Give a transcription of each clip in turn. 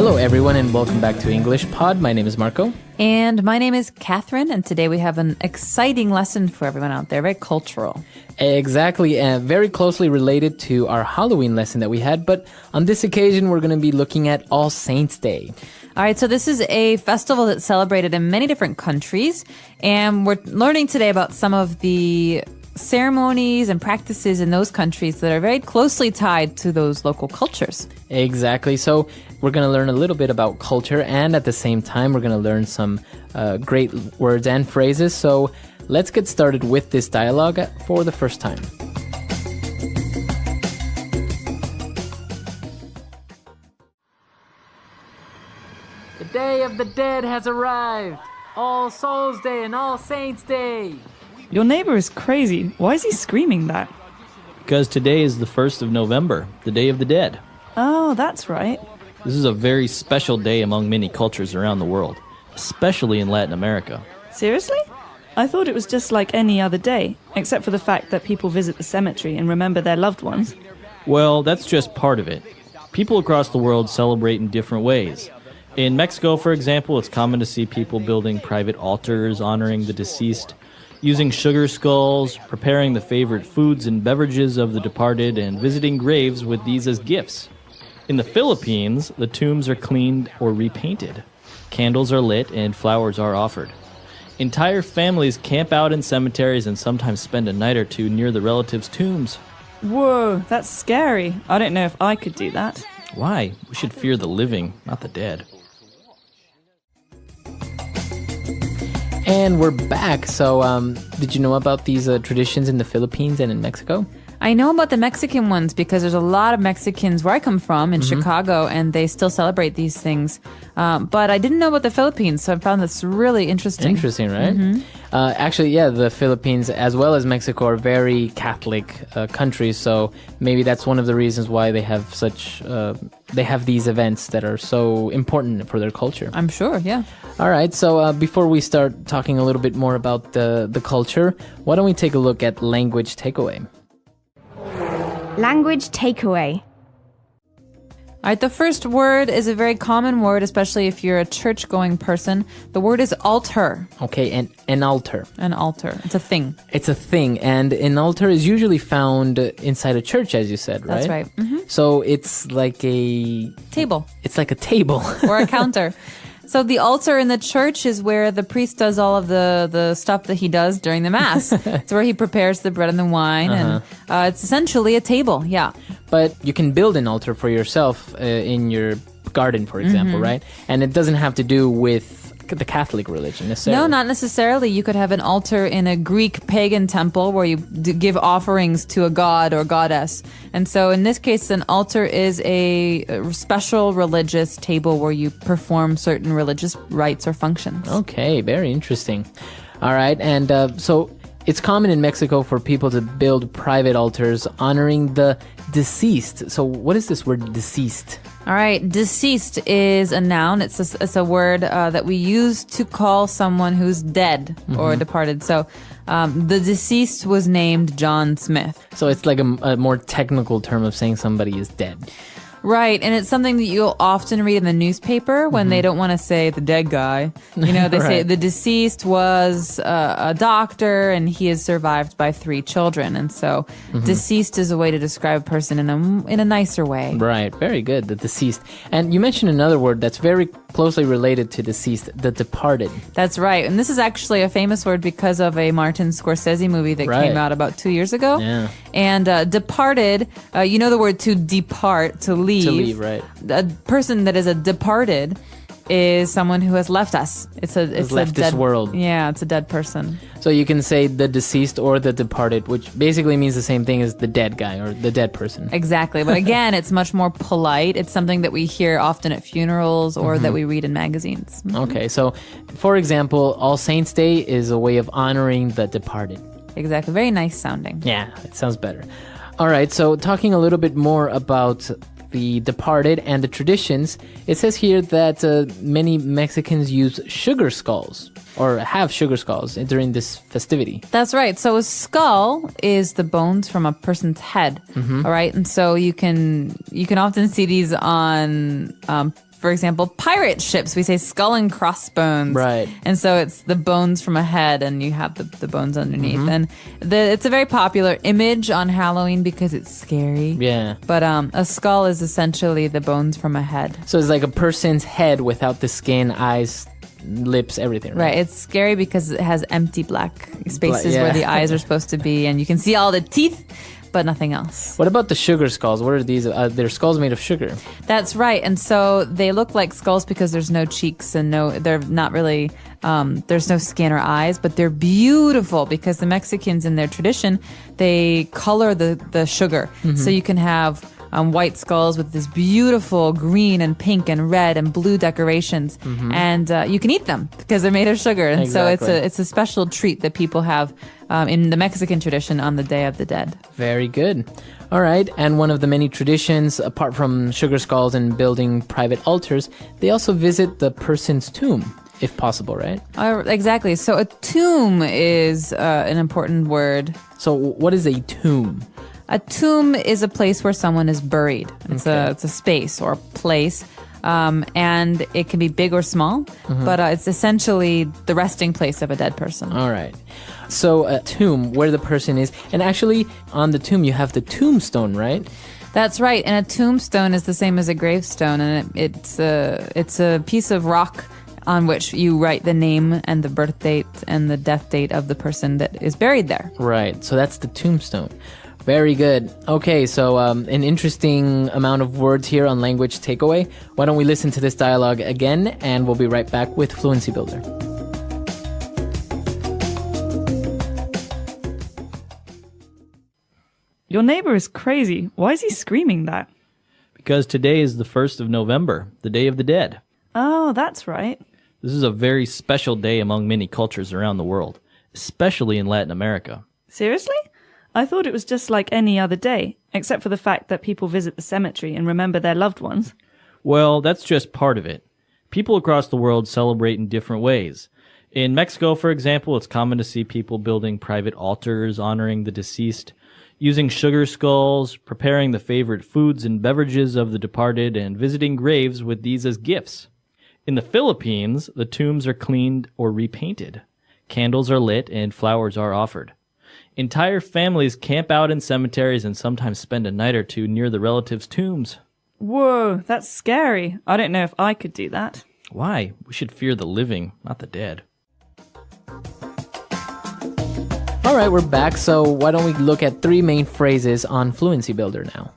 Hello, everyone, and welcome back to EnglishPod. My name is Marco. And my name is Catherine, and today we have an exciting lesson for everyone out there, very cultural. Exactly, and very closely related to our Halloween lesson that we had, but on this occasion, we're going to be looking at All Saints' Day. All right, so this is a festival that's celebrated in many different countries, and we're learning today about some of the ceremonies and practices in those countries that are very closely tied to those local cultures. Exactly. So we're going to learn a little bit about culture, and at the same time, we're going to learn some great words and phrases. So let's get started with this dialogue for the first time. The Day of the Dead has arrived. All Souls Day and All Saints Day. Your neighbor is crazy. Why is he screaming that? Because today is the 1st of November, the Day of the Dead. Oh, that's right. This is a very special day among many cultures around the world, especially in Latin America. Seriously? I thought it was just like any other day, except for the fact that people visit the cemetery and remember their loved ones. Well, that's just part of it. People across the world celebrate in different ways. In Mexico, for example, it's common to see people building private altars honoring the deceased, using sugar skulls, preparing the favorite foods and beverages of the departed, and visiting graves with these as gifts. In the Philippines, the tombs are cleaned or repainted. Candles are lit and flowers are offered. Entire families camp out in cemeteries and sometimes spend a night or two near the relatives' tombs. Whoa, that's scary. I don't know if I could do that. Why? We should fear the living, not the dead. And we're back. So, did you know about these traditions in the Philippines and in Mexico? I know about the Mexican ones because there's a lot of Mexicans where I come from in Chicago, and they still celebrate these things. But I didn't know about the Philippines, so I found this really interesting. Interesting, right? Actually, yeah, the Philippines as well as Mexico are very Catholic countries, so maybe that's one of the reasons why they have they have these events that are so important for their culture. I'm sure, yeah. All right, so before we start talking a little bit more about the culture, why don't we take a look at language takeaway? Language takeaway. All right, the first word is a very common word, especially if you're a church-going person. The word is altar. Okay, and an altar. An altar. It's a thing. It's a thing, and an altar is usually found inside a church, as you said, right? That's right. Mm-hmm. So it's like a... Table. It's like a table. Or a counter. So the altar in the church is where the priest does all of the stuff that he does during the Mass. It's where he prepares the bread and the wine, and it's essentially a table, yeah. But you can build an altar for yourself in your garden, for example, right? And it doesn't have to do with the Catholic religion necessarily. No, not necessarily. You could have an altar in a Greek pagan temple where you give offerings to a god or goddess. And so in this case, an altar is a special religious table where you perform certain religious rites or functions. Okay, very interesting. All right, and so it's common in Mexico for people to build private altars honoring the deceased. So what is this word deceased? All right, deceased is a noun. It's a word that we use to call someone who's dead or departed. So the deceased was named John Smith. So it's like a more technical term of saying somebody is dead. Right, and it's something that you'll often read in the newspaper when they don't want to say the dead guy. You know, they say the deceased was a doctor and he is survived by 3 children. And so deceased is a way to describe a person in a nicer way. Right, very good, the deceased. And you mentioned another word that's very closely related to deceased, the departed. That's right, and this is actually a famous word because of a Martin Scorsese movie that came out about 2 years ago. Yeah. And departed, you know the word to depart, to leave. To leave, right. A person that is a departed is someone who has left us. It's left this world. Yeah, it's a dead person. So you can say the deceased or the departed, which basically means the same thing as the dead guy or the dead person. Exactly. But again, it's much more polite. It's something that we hear often at funerals or that we read in magazines. Okay, so for example, All Saints Day is a way of honoring the departed. Exactly. Very nice sounding. Yeah, it sounds better. All right, so talking a little bit more about the departed and the traditions, it says here that many Mexicans use sugar skulls or have sugar skulls during this festivity. That's right. So a skull is the bones from a person's head. All right, and so you can often see these on for example, pirate ships. We say skull and crossbones. Right. And so it's the bones from a head and you have the bones underneath. And it's a very popular image on Halloween because it's scary. Yeah. But a skull is essentially the bones from a head. So it's like a person's head without the skin, eyes, lips, everything, right? Right. It's scary because it has empty black spaces yeah. where the eyes are supposed to be, and you can see all the teeth, but nothing else. What about the sugar skulls? What are these? They're skulls made of sugar. That's right. And so they look like skulls because there's no cheeks and they're not really, there's no skin or eyes, but they're beautiful because the Mexicans in their tradition, they color the sugar. So you can have white skulls with this beautiful green and pink and red and blue decorations. And you can eat them because they're made of sugar. And Exactly. so it's a special treat that people have in the Mexican tradition on the Day of the Dead. Very good. All right. And one of the many traditions, apart from sugar skulls and building private altars, they also visit the person's tomb, if possible, right? Exactly. So a tomb is an important word. So what is a tomb? A tomb is a place where someone is buried. It's a space or a place. And it can be big or small, but it's essentially the resting place of a dead person. All right. So a tomb, where the person is. And actually, on the tomb, you have the tombstone, right? That's right. And a tombstone is the same as a gravestone. And it's a piece of rock on which you write the name and the birth date and the death date of the person that is buried there. Right. So that's the tombstone. Very good. Okay, so an interesting amount of words here on Language Takeaway. Why don't we listen to this dialogue again, and we'll be right back with Fluency Builder. Your neighbor is crazy. Why is he screaming that? Because today is the 1st of November, the Day of the Dead. Oh, that's right. This is a very special day among many cultures around the world, especially in Latin America. Seriously? I thought it was just like any other day, except for the fact that people visit the cemetery and remember their loved ones. Well, that's just part of it. People across the world celebrate in different ways. In Mexico, for example, it's common to see people building private altars honoring the deceased, using sugar skulls, preparing the favorite foods and beverages of the departed, and visiting graves with these as gifts. In the Philippines, the tombs are cleaned or repainted. Candles are lit and flowers are offered. Entire families camp out in cemeteries and sometimes spend a night or two near the relatives' tombs. Whoa, that's scary. I don't know if I could do that. Why? We should fear the living, not the dead. All right, we're back. So why don't we look at 3 main phrases on Fluency Builder now?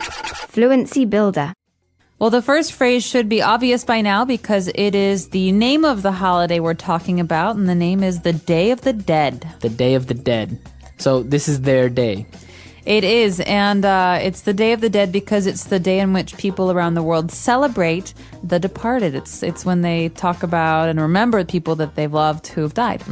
Fluency Builder. Well, the first phrase should be obvious by now because it is the name of the holiday we're talking about, and the name is the Day of the Dead. The Day of the Dead. So this is their day. It is, and it's the Day of the Dead because it's the day in which people around the world celebrate the departed. It's when they talk about and remember people that they've loved who have died.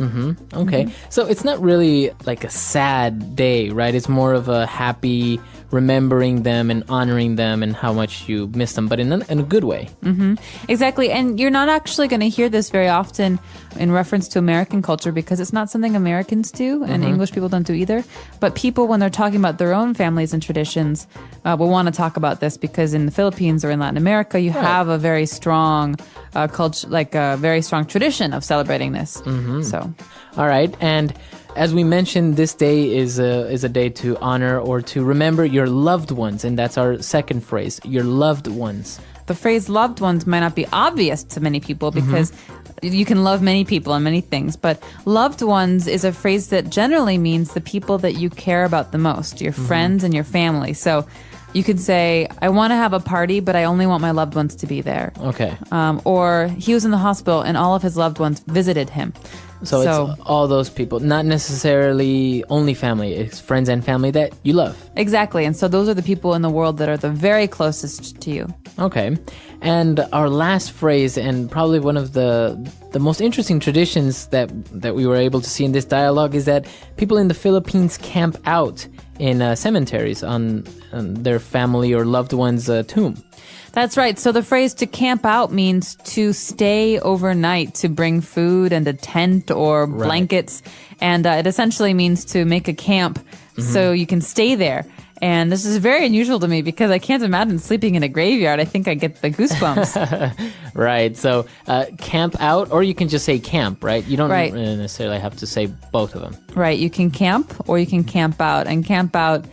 Okay. So it's not really like a sad day, right? It's more of a happy remembering them and honoring them and how much you miss them, but in a good way. Exactly, and you're not actually going to hear this very often in reference to American culture because it's not something Americans do, and English people don't do either. But people, when they're talking about their own families and traditions, will want to talk about this because in the Philippines or in Latin America, you have a very strong culture, like a very strong tradition of celebrating this. So, All right, and as we mentioned, this day is a day to honor or to remember your loved ones, and that's our second phrase, your loved ones. the phrase loved ones might not be obvious to many people because you can love many people and many things, but loved ones is a phrase that generally means the people that you care about the most, your friends and your family. So you could say, I want to have a party, but I only want my loved ones to be there. Okay. Or he was in the hospital and all of his loved ones visited him. So it's all those people, not necessarily only family. It's friends and family that you love. Exactly. And so those are the people in the world that are the very closest to you. Okay. And our last phrase, and probably one of the most interesting traditions that we were able to see in this dialogue, is that people in the Philippines camp out in cemeteries on their family or loved one's tomb. That's right. So the phrase to camp out means to stay overnight, to bring food and a tent or blankets. And it essentially means to make a camp so you can stay there. And this is very unusual to me because I can't imagine sleeping in a graveyard. I think I get the goosebumps. Right. So camp out, or you can just say camp, right? You don't Right. necessarily have to say both of them. Right. You can camp or you can camp out. And camp out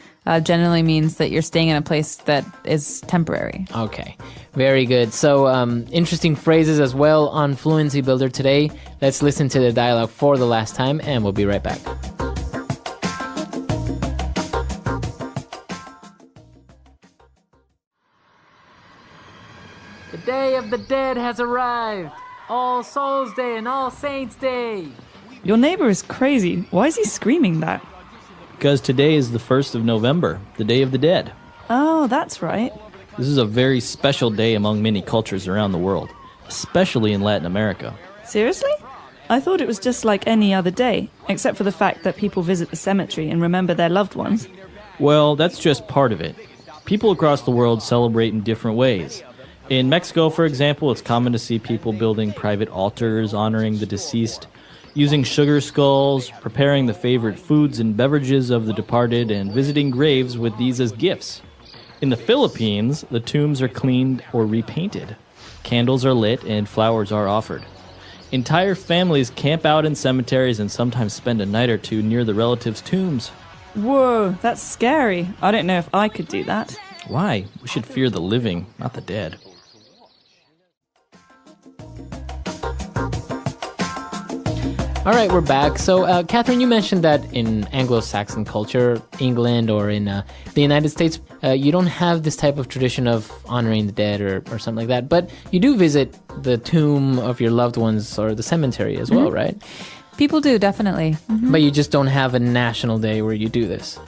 generally means that you're staying in a place that is temporary. Okay. Very good. So interesting phrases as well on Fluency Builder today. Let's listen to the dialogue for the last time, and we'll be right back. The Day of the Dead has arrived. All Souls Day and All Saints Day. Your neighbor is crazy. Why is he screaming that? Because today is the 1st of November, the Day of the Dead. Oh, that's right. This is a very special day among many cultures around the world, especially in Latin America. Seriously? I thought it was just like any other day, except for the fact that people visit the cemetery and remember their loved ones. Well, that's just part of it. People across the world celebrate in different ways. In Mexico, for example, it's common to see people building private altars honoring the deceased, using sugar skulls, preparing the favorite foods and beverages of the departed, and visiting graves with these as gifts. In the Philippines, the tombs are cleaned or repainted. Candles are lit and flowers are offered. Entire families camp out in cemeteries and sometimes spend a night or two near the relatives' tombs. Whoa, that's scary. I don't know if I could do that. Why? We should fear the living, not the dead. All right, we're back. So, Catherine, you mentioned that in Anglo-Saxon culture, England or in the United States, you don't have this type of tradition of honoring the dead or something like that. But you do visit the tomb of your loved ones or the cemetery as well, right? People do, definitely. But you just don't have a national day where you do this.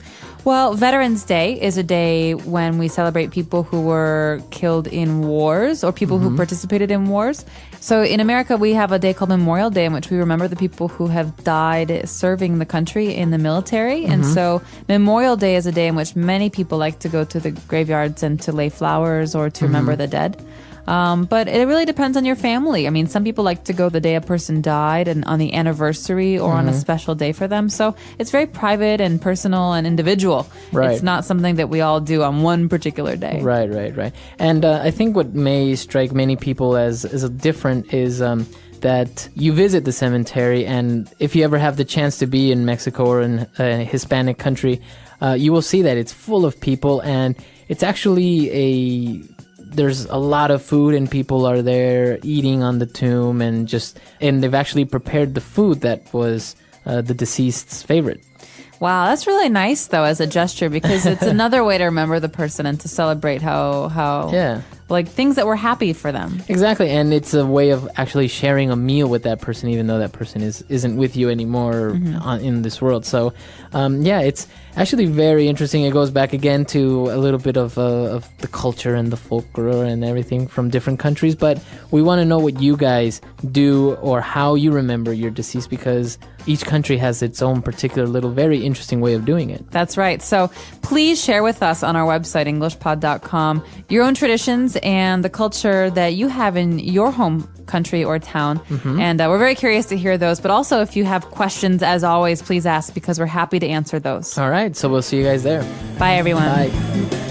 Well, Veterans Day is a day when we celebrate people who were killed in wars or people who participated in wars. So in America, we have a day called Memorial Day in which we remember the people who have died serving the country in the military. And so Memorial Day is a day in which many people like to go to the graveyards and to lay flowers or to remember the dead. But it really depends on your family. I mean, some people like to go the day a person died and on the anniversary or on a special day for them. So it's very private and personal and individual. Right. It's not something that we all do on one particular day. Right. And I think what may strike many people as different is that you visit the cemetery, and if you ever have the chance to be in Mexico or in a Hispanic country, you will see that it's full of people, and it's actually there's a lot of food and people are there eating on the tomb and they've actually prepared the food that was the deceased's favorite. Wow, that's really nice though as a gesture because it's another way to remember the person and to celebrate how like things that were happy for them. Exactly, and it's a way of actually sharing a meal with that person even though that person isn't with you anymore in this world. So it's actually very interesting. It goes back again to a little bit of the culture and the folklore and everything from different countries, but we want to know what you guys do or how you remember your deceased because each country has its own particular little very interesting way of doing it. That's right. So please share with us on our website, EnglishPod.com, your own traditions and the culture that you have in your home country or town. And we're very curious to hear those. But also, if you have questions, as always, please ask because we're happy to answer those. All right, so we'll see you guys there. Bye, everyone. Bye.